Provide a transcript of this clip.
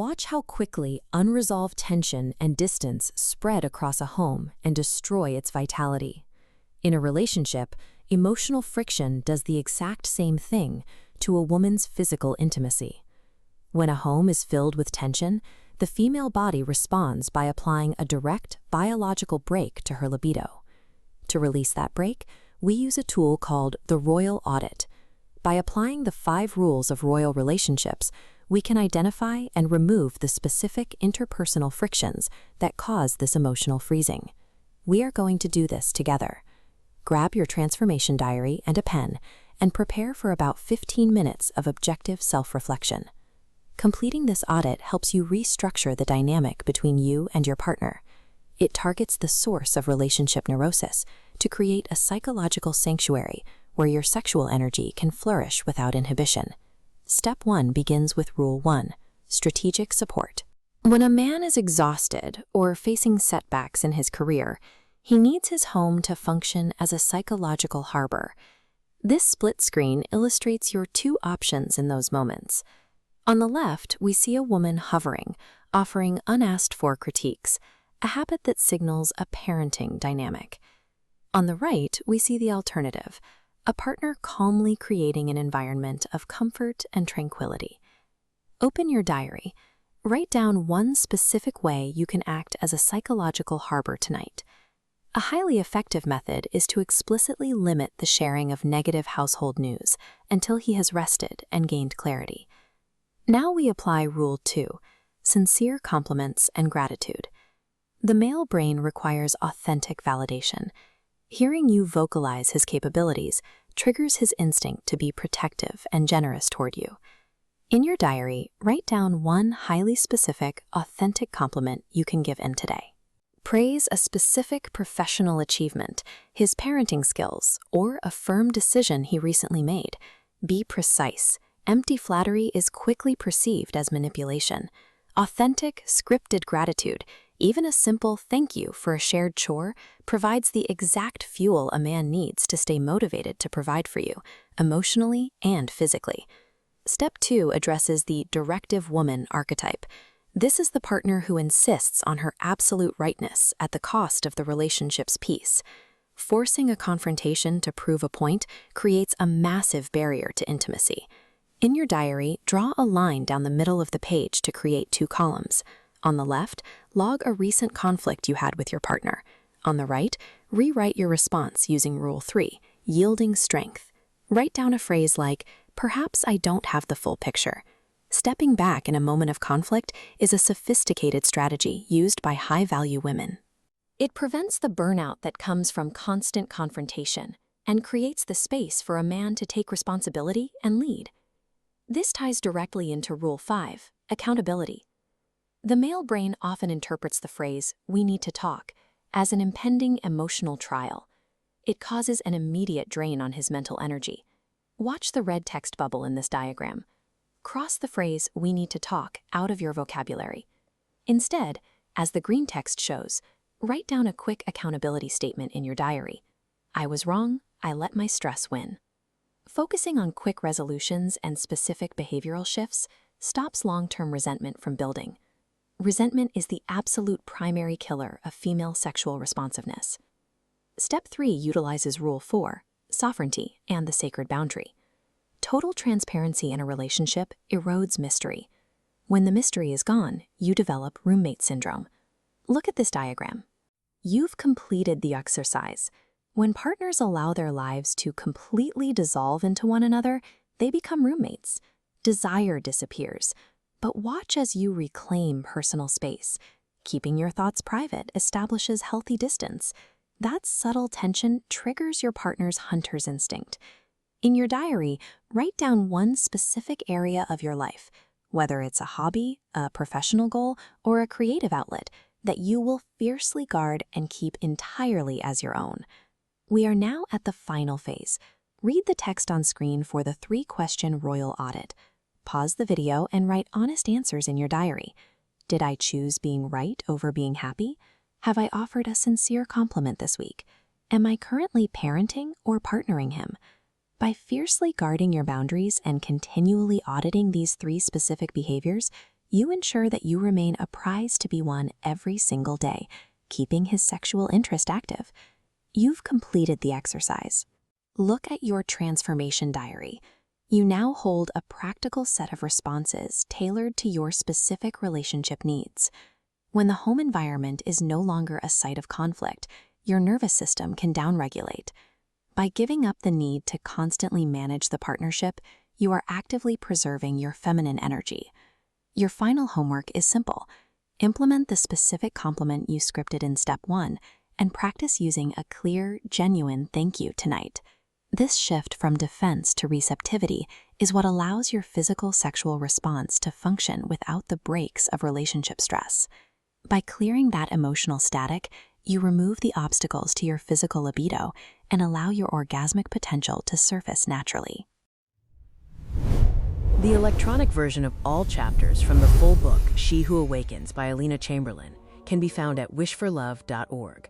Watch how quickly unresolved tension and distance spread across a home and destroy its vitality. In a relationship, emotional friction does the exact same thing to a woman's physical intimacy. When a home is filled with tension, the female body responds by applying a direct biological brake to her libido. To release that brake, we use a tool called the royal audit. By applying the 5 rules of royal relationships, we can identify and remove the specific interpersonal frictions that cause this emotional freezing. We are going to do this together. Grab your transformation diary and a pen and prepare for about 15 minutes of objective self-reflection. Completing this audit helps you restructure the dynamic between you and your partner. It targets the source of relationship neurosis to create a psychological sanctuary where your sexual energy can flourish without inhibition. Step 1 begins with Rule 1, strategic support. When a man is exhausted or facing setbacks in his career, he needs his home to function as a psychological harbor. This split screen illustrates your 2 options in those moments. On the left, we see a woman hovering, offering unasked-for critiques, a habit that signals a parenting dynamic. On the right, we see the alternative, a partner calmly creating an environment of comfort and tranquility. Open your diary. Write down one specific way you can act as a psychological harbor tonight. A highly effective method is to explicitly limit the sharing of negative household news until he has rested and gained clarity. Now we apply Rule 2, sincere compliments and gratitude. The male brain requires authentic validation. Hearing you vocalize his capabilities triggers his instinct to be protective and generous toward you. In your diary, write down one highly specific, authentic compliment you can give him today. Praise a specific professional achievement, his parenting skills, or a firm decision he recently made. Be precise. Empty flattery is quickly perceived as manipulation. Authentic, scripted gratitude, even a simple thank you for a shared chore, provides the exact fuel a man needs to stay motivated to provide for you, emotionally and physically. Step 2 addresses the Directive Woman archetype. This is the partner who insists on her absolute rightness at the cost of the relationship's peace. Forcing a confrontation to prove a point creates a massive barrier to intimacy. In your diary, draw a line down the middle of the page to create 2 columns. On the left, log a recent conflict you had with your partner. On the right, rewrite your response using Rule 3, yielding strength. Write down a phrase like, "Perhaps I don't have the full picture." Stepping back in a moment of conflict is a sophisticated strategy used by high-value women. It prevents the burnout that comes from constant confrontation and creates the space for a man to take responsibility and lead. This ties directly into Rule 5, accountability. The male brain often interprets the phrase, "we need to talk," as an impending emotional trial. It causes an immediate drain on his mental energy. Watch the red text bubble in this diagram. Cross the phrase, "we need to talk," out of your vocabulary. Instead, as the green text shows, write down a quick accountability statement in your diary. "I was wrong, I let my stress win." Focusing on quick resolutions and specific behavioral shifts stops long-term resentment from building. Resentment is the absolute primary killer of female sexual responsiveness. Step 3 utilizes Rule 4, sovereignty and the sacred boundary. Total transparency in a relationship erodes mystery. When the mystery is gone, you develop roommate syndrome. Look at this diagram. You've completed the exercise. When partners allow their lives to completely dissolve into one another, they become roommates. Desire disappears. But watch as you reclaim personal space. Keeping your thoughts private establishes healthy distance. That subtle tension triggers your partner's hunter's instinct. In your diary, write down one specific area of your life, whether it's a hobby, a professional goal, or a creative outlet, that you will fiercely guard and keep entirely as your own. We are now at the final phase. Read the text on screen for the 3-question royal audit. Pause the video and write honest answers in your diary. Did I choose being right over being happy? Have I offered a sincere compliment this week? Am I currently parenting or partnering him? By fiercely guarding your boundaries and continually auditing these 3 specific behaviors, you ensure that you remain a prize to be won every single day, keeping his sexual interest active. You've completed the exercise. Look at your transformation diary. You now hold a practical set of responses tailored to your specific relationship needs. When the home environment is no longer a site of conflict, your nervous system can downregulate. By giving up the need to constantly manage the partnership, you are actively preserving your feminine energy. Your final homework is simple. Implement the specific compliment you scripted in step 1 and practice using a clear, genuine thank you tonight. This shift from defense to receptivity is what allows your physical sexual response to function without the brakes of relationship stress. By clearing that emotional static, you remove the obstacles to your physical libido and allow your orgasmic potential to surface naturally. The electronic version of all chapters from the full book, She Who Awakens by Alina Chamberlain, can be found at wishforlove.org.